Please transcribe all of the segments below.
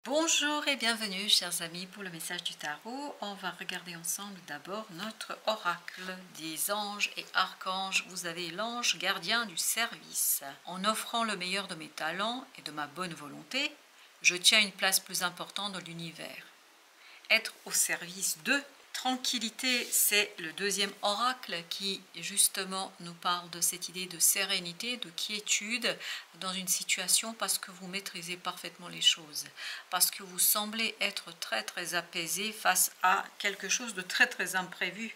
Bonjour et bienvenue chers amis pour le message du tarot. On va regarder ensemble d'abord notre oracle des anges et archanges. Vous avez l'ange gardien du service. En offrant le meilleur de mes talents et de ma bonne volonté, je tiens une place plus importante dans l'univers. Être au service de tranquillité, c'est le deuxième oracle qui justement nous parle de cette idée de sérénité, de quiétude dans une situation parce que vous maîtrisez parfaitement les choses, parce que vous semblez être très apaisé face à quelque chose de très imprévu.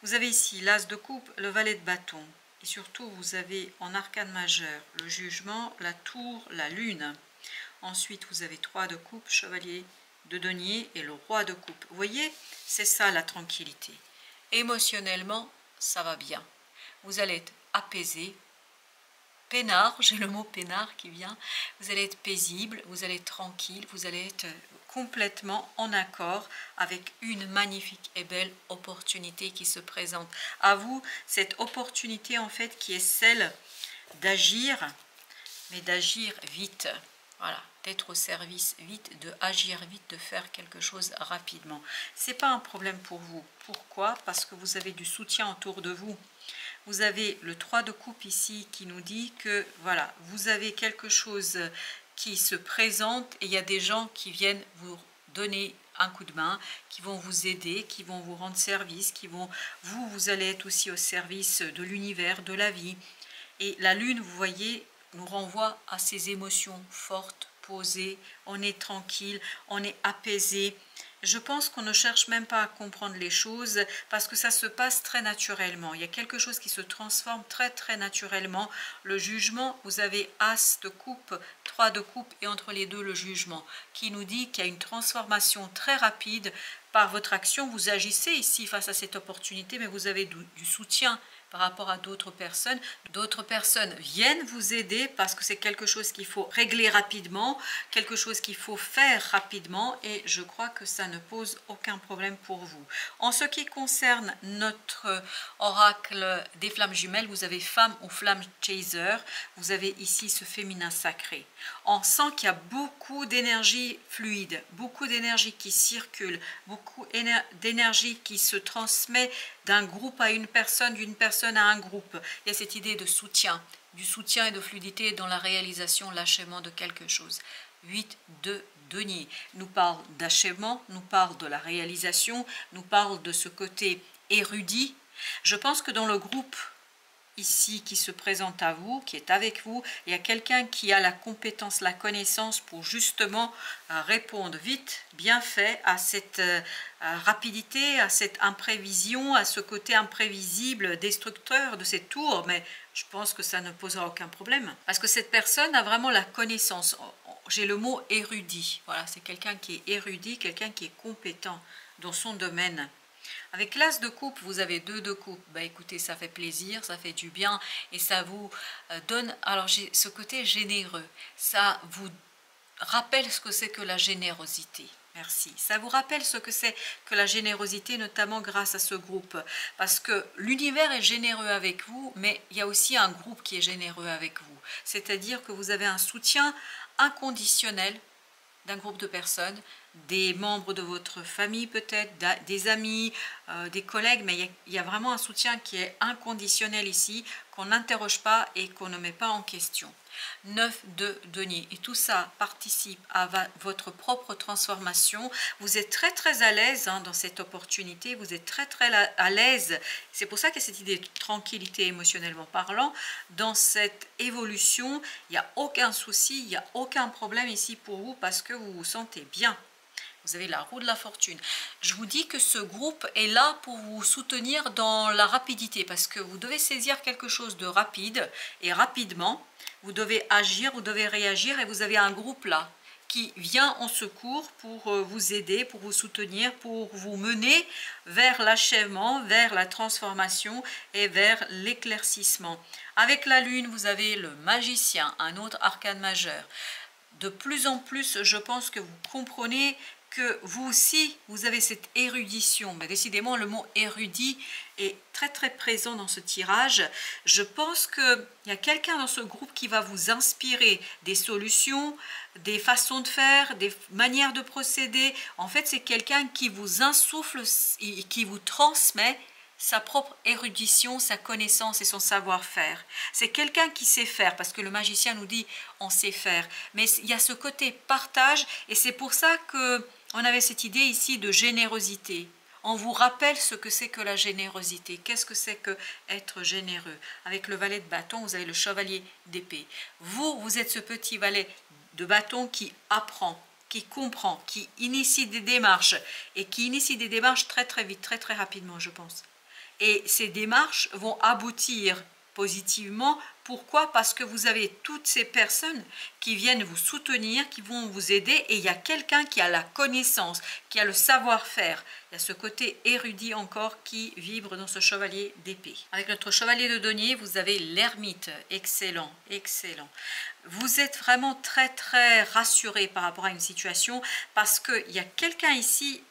Vous avez ici l'as de coupe, le valet de bâton, et surtout vous avez en arcane majeur le jugement, la tour, la lune. Ensuite vous avez 3 de coupe, chevalier de denier et le roi de coupe. Vous voyez, c'est ça la tranquillité. Émotionnellement, ça va bien. Vous allez être apaisé, peinard, j'ai le mot peinard qui vient. Vous allez être paisible, vous allez être tranquille, vous allez être complètement en accord avec une magnifique et belle opportunité qui se présente à vous. Cette opportunité en fait qui est celle d'agir, mais d'agir vite. Voilà, d'être au service vite, de agir vite, de faire quelque chose rapidement. Ce n'est pas un problème pour vous. Pourquoi? Parce que vous avez du soutien autour de vous. Vous avez le 3 de coupe ici qui nous dit que voilà, vous avez quelque chose qui se présente et il y a des gens qui viennent vous donner un coup de main, qui vont vous aider, qui vont vous rendre service, vous allez être aussi au service de l'univers, de la vie. Et la lune, vous voyez, nous renvoie à ces émotions fortes, posées, on est tranquille, on est apaisé. Je pense qu'on ne cherche même pas à comprendre les choses parce que ça se passe très naturellement. Il y a quelque chose qui se transforme très naturellement. Le jugement, vous avez as de coupe, 3 de coupe et entre les deux le jugement qui nous dit qu'il y a une transformation très rapide par votre action. Vous agissez ici face à cette opportunité mais vous avez du soutien par rapport à d'autres personnes. D'autres personnes viennent vous aider parce que c'est quelque chose qu'il faut régler rapidement, quelque chose qu'il faut faire rapidement et je crois que ça ne pose aucun problème pour vous. En ce qui concerne notre oracle des flammes jumelles, vous avez femme ou flamme chaser, vous avez ici ce féminin sacré. On sent qu'il y a beaucoup d'énergie fluide, beaucoup d'énergie qui circule, beaucoup d'énergie qui se transmet d'un groupe à une personne, d'une personne à un groupe. Il y a cette idée de soutien, du soutien et de fluidité dans la réalisation, l'achèvement de quelque chose. 8 de denier nous parle d'achèvement, nous parle de la réalisation, nous parle de ce côté érudit. Je pense que dans le groupe ici qui se présente à vous, qui est avec vous, il y a quelqu'un qui a la compétence, la connaissance pour justement répondre vite, bien fait à cette rapidité, à cette imprévision, à ce côté imprévisible, destructeur de cette tour, mais je pense que ça ne posera aucun problème. Parce que cette personne a vraiment la connaissance. J'ai le mot érudit. Voilà, c'est quelqu'un qui est érudit, quelqu'un qui est compétent dans son domaine. Avec l'as de coupe, vous avez 2 de coupe. Bah écoutez, ça fait plaisir, ça fait du bien et ça vous donne. Alors j'ai ce côté généreux. Ça vous rappelle ce que c'est que la générosité. Merci. Ça vous rappelle ce que c'est que la générosité, notamment grâce à ce groupe. Parce que l'univers est généreux avec vous, mais il y a aussi un groupe qui est généreux avec vous. C'est-à-dire que vous avez un soutien inconditionnel d'un groupe de personnes, des membres de votre famille peut-être, des amis, des collègues, mais il y a vraiment un soutien qui est inconditionnel ici, qu'on n'interroge pas et qu'on ne met pas en question. 9 de denier, et tout ça participe à votre propre transformation. Vous êtes très à l'aise dans cette opportunité, vous êtes très à l'aise. C'est pour ça qu'il y a cette idée de tranquillité émotionnellement parlant. Dans cette évolution, il n'y a aucun souci, il n'y a aucun problème ici pour vous parce que vous vous sentez bien. Vous avez la roue de la fortune. Je vous dis que ce groupe est là pour vous soutenir dans la rapidité parce que vous devez saisir quelque chose de rapide et rapidement. Vous devez agir, vous devez réagir et vous avez un groupe là qui vient en secours pour vous aider, pour vous soutenir, pour vous mener vers l'achèvement, vers la transformation et vers l'éclaircissement. Avec la lune, vous avez le magicien, un autre arcane majeur. de plus en plus, je pense que vous comprenez que vous aussi, vous avez cette érudition. Mais décidément, le mot érudit est très très présent dans ce tirage. Je pense qu'il y a quelqu'un dans ce groupe qui va vous inspirer des solutions, des façons de faire, des manières de procéder. En fait, c'est quelqu'un qui vous insuffle et qui vous transmet sa propre érudition, sa connaissance et son savoir-faire. C'est quelqu'un qui sait faire, parce que le magicien nous dit on sait faire. Mais il y a ce côté partage, et c'est pour ça que on avait cette idée ici de générosité. On vous rappelle ce que c'est que la générosité. Qu'est-ce que c'est que être généreux? Avec le valet de bâton, vous avez le chevalier d'épée. Vous êtes ce petit valet de bâton qui apprend, qui comprend, qui initie des démarches, et qui initie des démarches très très vite, très très rapidement, je pense. Et ces démarches vont aboutir positivement. Pourquoi? Parce que vous avez toutes ces personnes qui viennent vous soutenir, qui vont vous aider, et il y a quelqu'un qui a la connaissance, qui a le savoir-faire. Il y a ce côté érudit encore qui vibre dans ce chevalier d'épée. Avec notre chevalier de denier, vous avez l'ermite. Excellent, excellent. Vous êtes vraiment très très rassuré par rapport à une situation, parce qu'il y a quelqu'un ici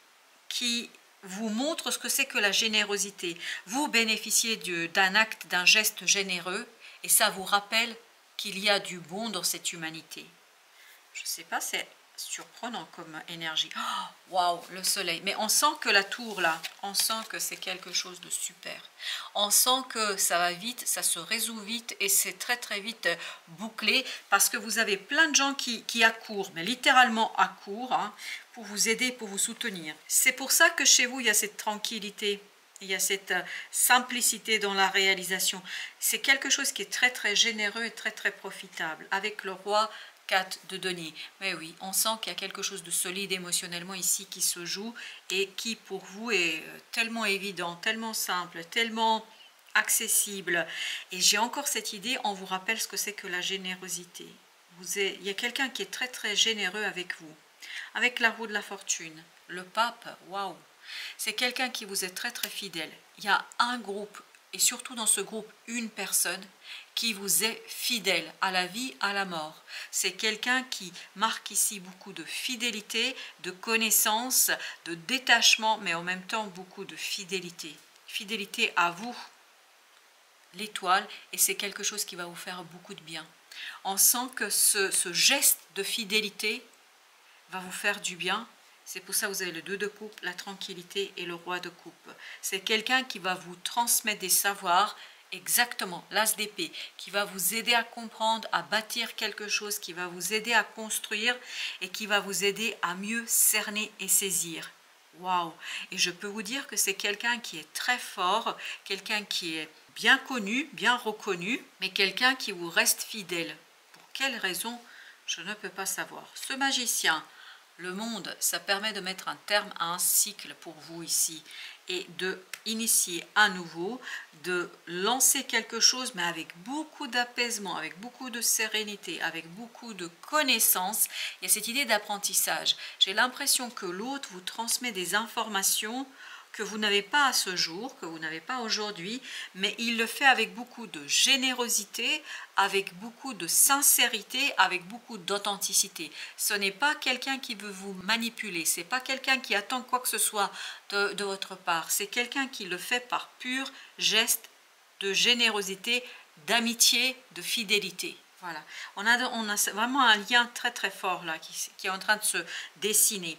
qui vous montre ce que c'est que la générosité. Vous bénéficiez d'un acte, d'un geste généreux, et ça vous rappelle qu'il y a du bon dans cette humanité. Je ne sais pas, c'est surprenant comme énergie. Waouh, le soleil. Mais on sent que la tour là, on sent que c'est quelque chose de super. On sent que ça va vite, ça se résout vite, et c'est très très vite bouclé, parce que vous avez plein de gens qui accourent, mais littéralement accourent, hein, pour vous aider, pour vous soutenir. C'est pour ça que chez vous, il y a cette tranquillité, il y a cette simplicité dans la réalisation. C'est quelque chose qui est très très généreux et très très profitable. Avec le roi 4 de denier. Mais oui, on sent qu'il y a quelque chose de solide émotionnellement ici qui se joue, et qui pour vous est tellement évident, tellement simple, tellement accessible. Et j'ai encore cette idée, on vous rappelle ce que c'est que la générosité. Il y a quelqu'un qui est très très généreux avec vous. Avec la roue de la fortune, le pape, waouh, c'est quelqu'un qui vous est très très fidèle. Il y a un groupe, et surtout dans ce groupe, une personne qui vous est fidèle à la vie, à la mort. C'est quelqu'un qui marque ici beaucoup de fidélité, de connaissance, de détachement, mais en même temps beaucoup de fidélité. Fidélité à vous, l'étoile, et c'est quelque chose qui va vous faire beaucoup de bien. On sent que ce geste de fidélité va vous faire du bien. C'est pour ça que vous avez le 2 de coupe, la tranquillité, et le roi de coupe. C'est quelqu'un qui va vous transmettre des savoirs, exactement, l'as d'épée, qui va vous aider à comprendre, à bâtir quelque chose, qui va vous aider à construire, et qui va vous aider à mieux cerner et saisir. Waouh! Et je peux vous dire que c'est quelqu'un qui est très fort, quelqu'un qui est bien connu, bien reconnu, mais quelqu'un qui vous reste fidèle. Pour quelle raison? Je ne peux pas savoir. Ce magicien, le monde, ça permet de mettre un terme à un cycle pour vous ici, et de initier à nouveau, de lancer quelque chose, mais avec beaucoup d'apaisement, avec beaucoup de sérénité, avec beaucoup de connaissances. Il y a cette idée d'apprentissage. J'ai l'impression que l'autre vous transmet des informations que vous n'avez pas à ce jour, que vous n'avez pas aujourd'hui, mais il le fait avec beaucoup de générosité, avec beaucoup de sincérité, avec beaucoup d'authenticité. Ce n'est pas quelqu'un qui veut vous manipuler, ce n'est pas quelqu'un qui attend quoi que ce soit de votre part, c'est quelqu'un qui le fait par pur geste de générosité, d'amitié, de fidélité. Voilà, on a vraiment un lien très très fort là qui est en train de se dessiner.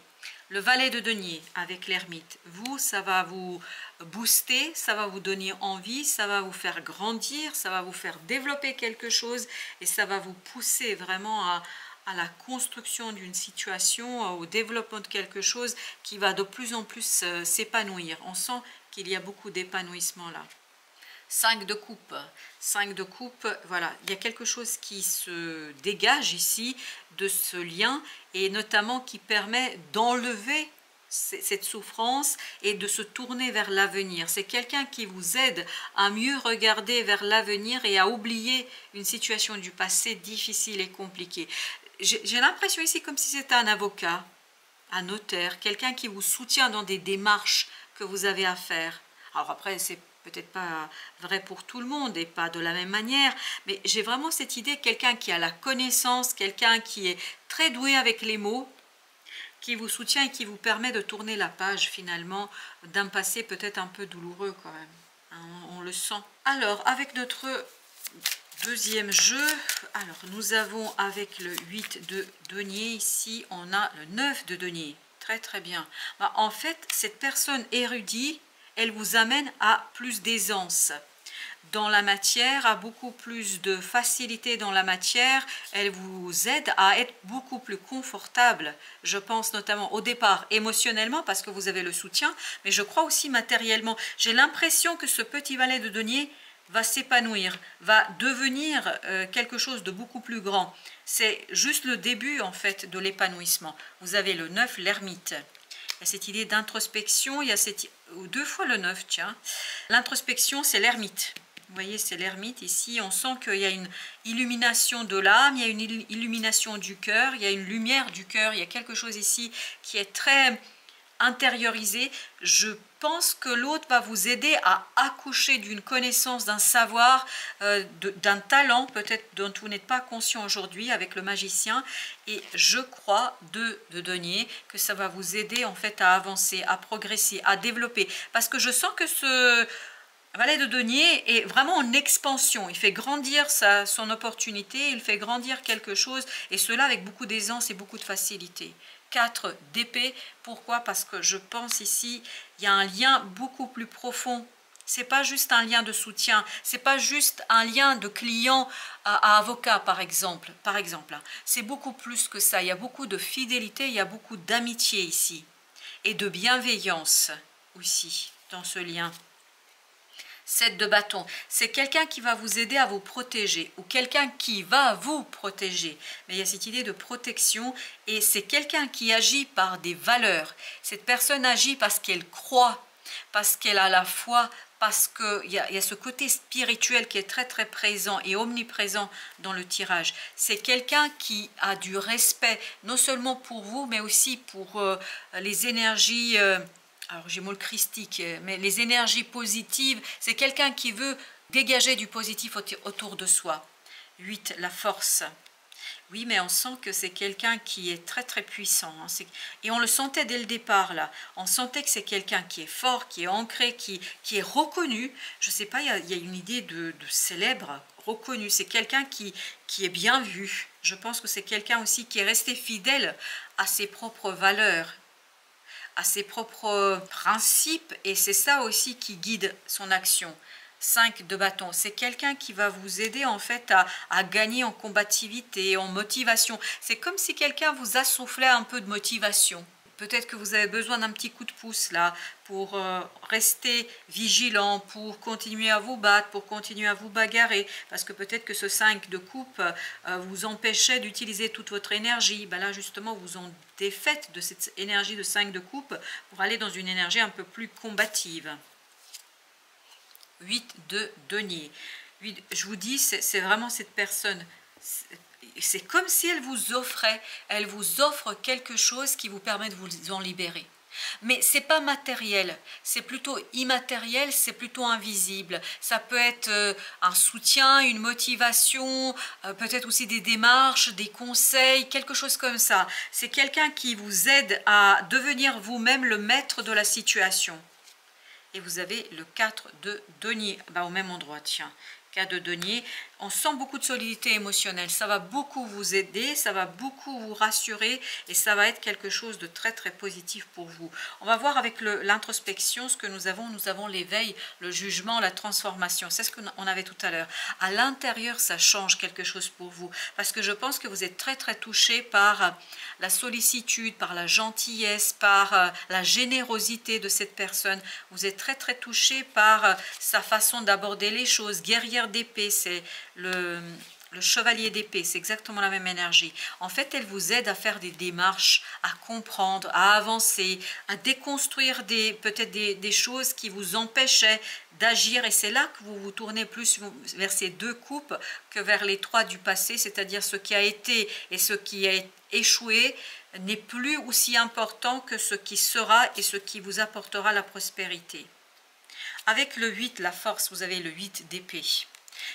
Le valet de denier avec l'ermite, vous, ça va vous booster, ça va vous donner envie, ça va vous faire grandir, ça va vous faire développer quelque chose, et ça va vous pousser vraiment à la construction d'une situation, au développement de quelque chose qui va de plus en plus s'épanouir. On sent qu'il y a beaucoup d'épanouissement là. 5 de coupe, 5 de coupe, voilà, il y a quelque chose qui se dégage ici de ce lien, et notamment qui permet d'enlever cette souffrance et de se tourner vers l'avenir. C'est quelqu'un qui vous aide à mieux regarder vers l'avenir et à oublier une situation du passé difficile et compliquée. J'ai l'impression ici comme si c'était un avocat, un notaire, quelqu'un qui vous soutient dans des démarches que vous avez à faire. Alors après, c'est peut-être pas vrai pour tout le monde et pas de la même manière, mais j'ai vraiment cette idée, quelqu'un qui a la connaissance, quelqu'un qui est très doué avec les mots, qui vous soutient et qui vous permet de tourner la page finalement d'un passé peut-être un peu douloureux quand même. Hein, on le sent. Alors, avec notre deuxième jeu, alors nous avons avec le 8 de denier, ici on a le 9 de denier. Très très bien. Bah, en fait, cette personne érudite, elle vous amène à plus d'aisance dans la matière, à beaucoup plus de facilité dans la matière. Elle vous aide à être beaucoup plus confortable, je pense notamment au départ émotionnellement parce que vous avez le soutien, mais je crois aussi matériellement. J'ai l'impression que ce petit valet de denier va s'épanouir, va devenir quelque chose de beaucoup plus grand. C'est juste le début en fait de l'épanouissement. Vous avez le 9, l'ermite. Il y a cette idée d'introspection, il y a cette... deux fois le 9, tiens. L'introspection, c'est l'ermite. Vous voyez, c'est l'ermite ici. On sent qu'il y a une illumination de l'âme, il y a une illumination du cœur, il y a une lumière du cœur. Il y a quelque chose ici qui est très intériorisé. Je pense que l'autre va vous aider à accoucher d'une connaissance, d'un savoir, d'un talent peut-être dont vous n'êtes pas conscient aujourd'hui avec le magicien. Et je crois de denier que ça va vous aider en fait à avancer, à progresser, à développer. Parce que je sens que ce valet de denier est vraiment en expansion, il fait grandir son opportunité, il fait grandir quelque chose, et cela avec beaucoup d'aisance et beaucoup de facilité. 4 d'épée, pourquoi? Parce que je pense ici, il y a un lien beaucoup plus profond. C'est pas juste un lien de soutien, c'est pas juste un lien de client à avocat par exemple. C'est beaucoup plus que ça, il y a beaucoup de fidélité, il y a beaucoup d'amitié ici, et de bienveillance aussi dans ce lien. 7 de bâton, c'est quelqu'un qui va vous aider à vous protéger ou quelqu'un qui va vous protéger. Mais il y a cette idée de protection et c'est quelqu'un qui agit par des valeurs. Cette personne agit parce qu'elle croit, parce qu'elle a la foi, parce qu'il y a ce côté spirituel qui est très très présent et omniprésent dans le tirage. C'est quelqu'un qui a du respect, non seulement pour vous, mais aussi pour les énergies... alors j'ai mot le christique, mais les énergies positives, c'est quelqu'un qui veut dégager du positif autour de soi. 8, la force. Oui, mais on sent que c'est quelqu'un qui est très très puissant. Hein. Et on le sentait dès le départ là. On sentait que c'est quelqu'un qui est fort, qui est ancré, qui est reconnu. Je ne sais pas, il y a une idée de célèbre, reconnu. C'est quelqu'un qui est bien vu. Je pense que c'est quelqu'un aussi qui est resté fidèle à ses propres valeurs, à ses propres principes, et c'est ça aussi qui guide son action. 5 de bâton, c'est quelqu'un qui va vous aider en fait à gagner en combativité, en motivation. C'est comme si quelqu'un vous assoufflait un peu de motivation. Peut-être que vous avez besoin d'un petit coup de pouce là pour rester vigilant, pour continuer à vous battre, pour continuer à vous bagarrer. Parce que peut-être que ce 5 de coupe vous empêchait d'utiliser toute votre énergie. Ben là justement vous en défaites de cette énergie de 5 de coupe pour aller dans une énergie un peu plus combative. 8 de denier. Je vous dis, c'est vraiment cette personne... C'est comme si elle vous offre quelque chose qui vous permet de vous en libérer. Mais c'est pas matériel, c'est plutôt immatériel, c'est plutôt invisible. Ça peut être un soutien, une motivation, peut-être aussi des démarches, des conseils, quelque chose comme ça. C'est quelqu'un qui vous aide à devenir vous-même le maître de la situation. Et vous avez le 4 de denier, au même endroit, tiens. 4 de denier, on sent beaucoup de solidité émotionnelle, ça va beaucoup vous aider, ça va beaucoup vous rassurer et ça va être quelque chose de très très positif pour vous. On va voir avec l'introspection ce que nous avons l'éveil, le jugement, la transformation, c'est ce qu'on avait tout à l'heure. À l'intérieur, ça change quelque chose pour vous parce que je pense que vous êtes très très touché par la sollicitude, par la gentillesse, par la générosité de cette personne. Vous êtes très très touché par sa façon d'aborder les choses, guerrière d'épée, c'est le chevalier d'épée, c'est exactement la même énergie. En fait, elle vous aide à faire des démarches, à comprendre, à avancer, à déconstruire peut-être des choses qui vous empêchaient d'agir. Et c'est là que vous vous tournez plus vers ces 2 coupes que vers les 3 du passé, c'est-à-dire ce qui a été et ce qui a échoué n'est plus aussi important que ce qui sera et ce qui vous apportera la prospérité. Avec le 8, la force, vous avez le 8 d'épée.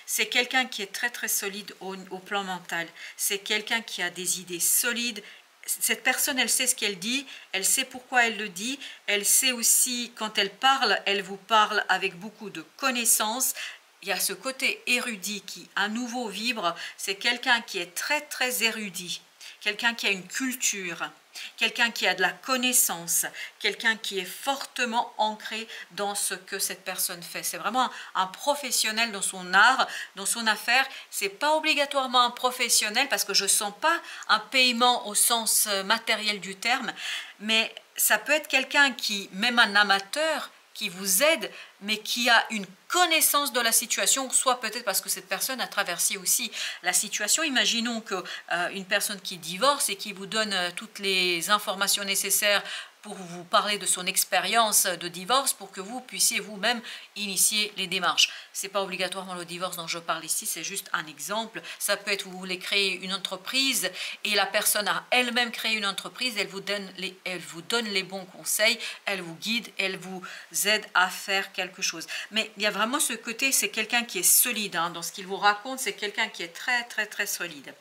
C'est quelqu'un qui est très très solide au plan mental. C'est quelqu'un qui a des idées solides. Cette personne, elle sait ce qu'elle dit, elle sait pourquoi elle le dit, elle sait aussi quand elle vous parle avec beaucoup de connaissances. Il y a ce côté érudit qui à nouveau vibre. C'est quelqu'un qui est très très érudit, quelqu'un qui a une culture, quelqu'un qui a de la connaissance, quelqu'un qui est fortement ancré dans ce que cette personne fait. C'est vraiment un professionnel dans son art, dans son affaire. C'est pas obligatoirement un professionnel parce que je sens pas un paiement au sens matériel du terme, mais ça peut être quelqu'un qui, même un amateur, qui vous aide, mais qui a une connaissance de la situation, soit peut-être parce que cette personne a traversé aussi la situation. Imaginons qu'une personne qui divorce et qui vous donne toutes les informations nécessaires pour vous parler de son expérience de divorce, pour que vous puissiez vous-même initier les démarches. Ce n'est pas obligatoirement le divorce dont je parle ici, c'est juste un exemple. Ça peut être, vous voulez créer une entreprise et la personne a elle-même créé une entreprise, elle vous donne les bons conseils, elle vous guide, elle vous aide à faire quelque chose. Mais il y a vraiment ce côté, c'est quelqu'un qui est solide, hein, dans ce qu'il vous raconte, c'est quelqu'un qui est très très très solide.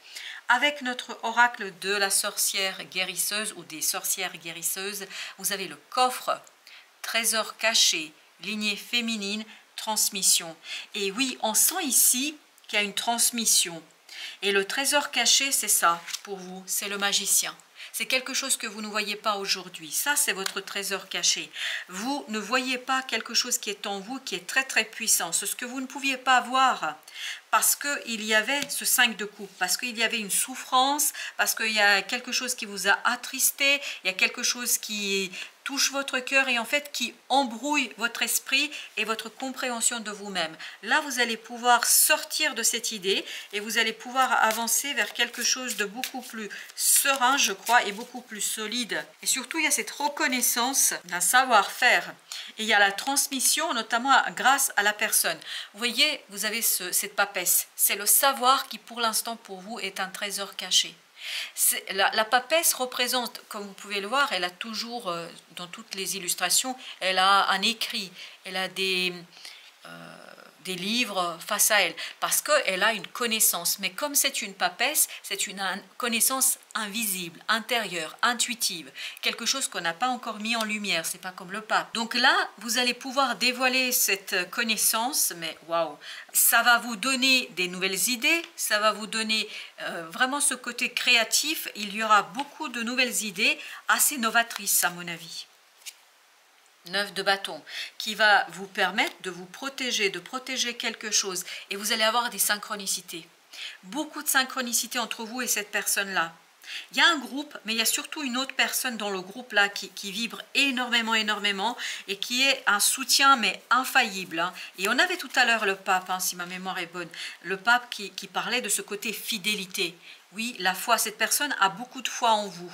Avec notre oracle de la sorcière guérisseuse ou des sorcières guérisseuses, vous avez le coffre, trésor caché, lignée féminine, transmission. Et oui, on sent ici qu'il y a une transmission. Et le trésor caché, c'est ça pour vous, c'est le magicien. C'est quelque chose que vous ne voyez pas aujourd'hui. Ça, c'est votre trésor caché. Vous ne voyez pas quelque chose qui est en vous, qui est très très puissant. C'est ce que vous ne pouviez pas voir parce qu'il y avait ce 5 de coupe, parce qu'il y avait une souffrance, parce qu'il y a quelque chose qui vous a attristé, il y a quelque chose qui touche votre cœur et en fait qui embrouille votre esprit et votre compréhension de vous-même. Là, vous allez pouvoir sortir de cette idée et vous allez pouvoir avancer vers quelque chose de beaucoup plus serein, je crois, et beaucoup plus solide. Et surtout, il y a cette reconnaissance d'un savoir-faire. Et il y a la transmission, notamment grâce à la personne. Vous voyez, vous avez cette papesse. C'est le savoir qui, pour l'instant, pour vous, est un trésor caché. La papesse représente, comme vous pouvez le voir, elle a toujours, dans toutes les illustrations, elle a un écrit, elle a des livres face à elle, parce qu'elle a une connaissance. Mais comme c'est une papesse, c'est une connaissance invisible, intérieure, intuitive, quelque chose qu'on n'a pas encore mis en lumière, c'est pas comme le pape. Donc là, vous allez pouvoir dévoiler cette connaissance, mais waouh, ça va vous donner des nouvelles idées, ça va vous donner vraiment ce côté créatif, il y aura beaucoup de nouvelles idées, assez novatrices à mon avis. 9 de bâton, qui va vous permettre de vous protéger, de protéger quelque chose. Et vous allez avoir des synchronicités. Beaucoup de synchronicités entre vous et cette personne-là. Il y a un groupe, mais il y a surtout une autre personne dans le groupe-là qui vibre énormément, énormément, et qui est un soutien, mais infaillible. Hein. Et on avait tout à l'heure le pape, hein, si ma mémoire est bonne, le pape qui parlait de ce côté fidélité. Oui, la foi, cette personne a beaucoup de foi en vous.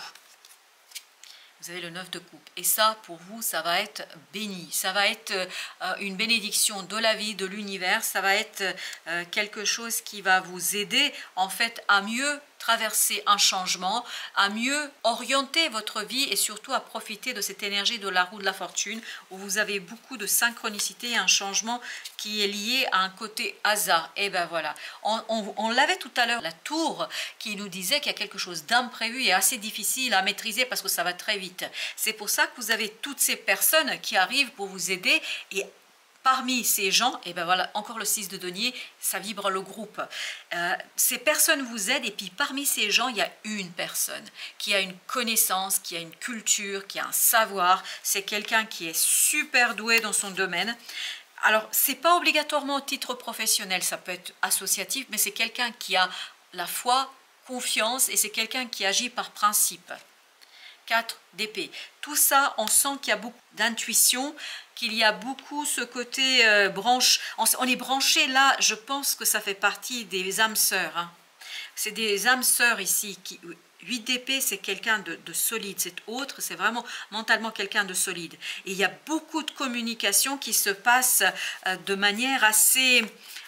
Vous avez le 9 de coupe. Et ça, pour vous, ça va être béni. Ça va être une bénédiction de la vie, de l'univers. Ça va être quelque chose qui va vous aider, en fait, à mieux traverser un changement, à mieux orienter votre vie et surtout à profiter de cette énergie de la roue de la fortune où vous avez beaucoup de synchronicité et un changement qui est lié à un côté hasard. Et ben voilà, on l'avait tout à l'heure, la tour qui nous disait qu'il y a quelque chose d'imprévu et assez difficile à maîtriser parce que ça va très vite. C'est pour ça que vous avez toutes ces personnes qui arrivent pour vous aider et parmi ces gens, et ben voilà, encore le 6 de denier, ça vibre le groupe. Ces personnes vous aident et puis parmi ces gens, il y a une personne qui a une connaissance, qui a une culture, qui a un savoir. C'est quelqu'un qui est super doué dans son domaine. Alors, ce n'est pas obligatoirement au titre professionnel, ça peut être associatif, mais c'est quelqu'un qui a la foi, confiance et c'est quelqu'un qui agit par principe. 4 d'épée. Tout ça, on sent qu'il y a beaucoup d'intuition, qu'il y a beaucoup ce côté branche. On est branché là, je pense que ça fait partie des âmes sœurs. Hein. C'est des âmes sœurs ici. 8 d'épée, c'est quelqu'un de solide. Cet autre, c'est vraiment mentalement quelqu'un de solide. Et il y a beaucoup de communication qui se passe de manière assez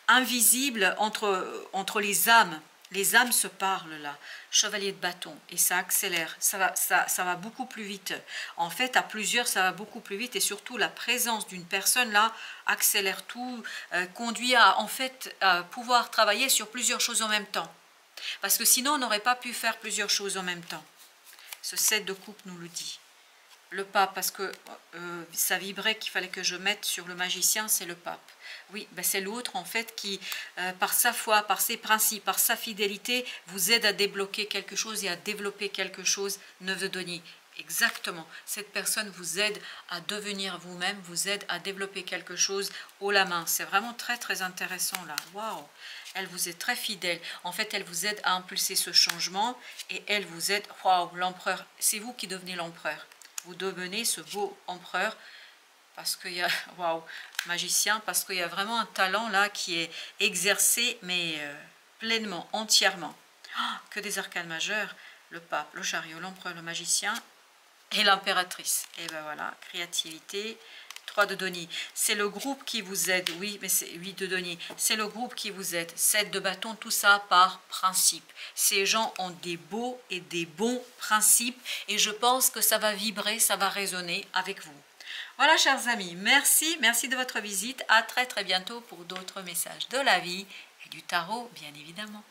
invisible entre les âmes. Les âmes se parlent là, chevalier de bâton, et ça accélère, ça va beaucoup plus vite. En fait, à plusieurs, ça va beaucoup plus vite, et surtout la présence d'une personne là accélère tout, conduit à en fait à pouvoir travailler sur plusieurs choses en même temps. Parce que sinon, on n'aurait pas pu faire plusieurs choses en même temps. Ce 7 de coupe nous le dit. Le pape, parce que ça vibrait qu'il fallait que je mette sur le magicien, c'est le pape. Oui, ben c'est l'autre en fait qui, par sa foi, par ses principes, par sa fidélité, vous aide à débloquer quelque chose et à développer quelque chose, 9 de denier. Exactement, cette personne vous aide à devenir vous-même, vous aide à développer quelque chose haut la main. C'est vraiment très très intéressant là. Waouh! Elle vous est très fidèle. En fait, elle vous aide à impulser ce changement et elle vous aide. Waouh, l'empereur, c'est vous qui devenez l'empereur. Vous devenez ce beau empereur parce qu'il y a, waouh, magicien, parce qu'il y a vraiment un talent là qui est exercé, mais pleinement, entièrement. Oh, que des arcanes majeurs, le pape, le chariot, l'empereur, le magicien et l'impératrice. Et ben voilà, créativité, 3 de denier. C'est le groupe qui vous aide, oui, mais c'est 8 de denier. C'est le groupe qui vous aide. 7 de bâton, tout ça par principe. Ces gens ont des beaux et des bons principes et je pense que ça va vibrer, ça va résonner avec vous. Voilà, chers amis, merci de votre visite. À très très bientôt pour d'autres messages de la vie et du tarot, bien évidemment.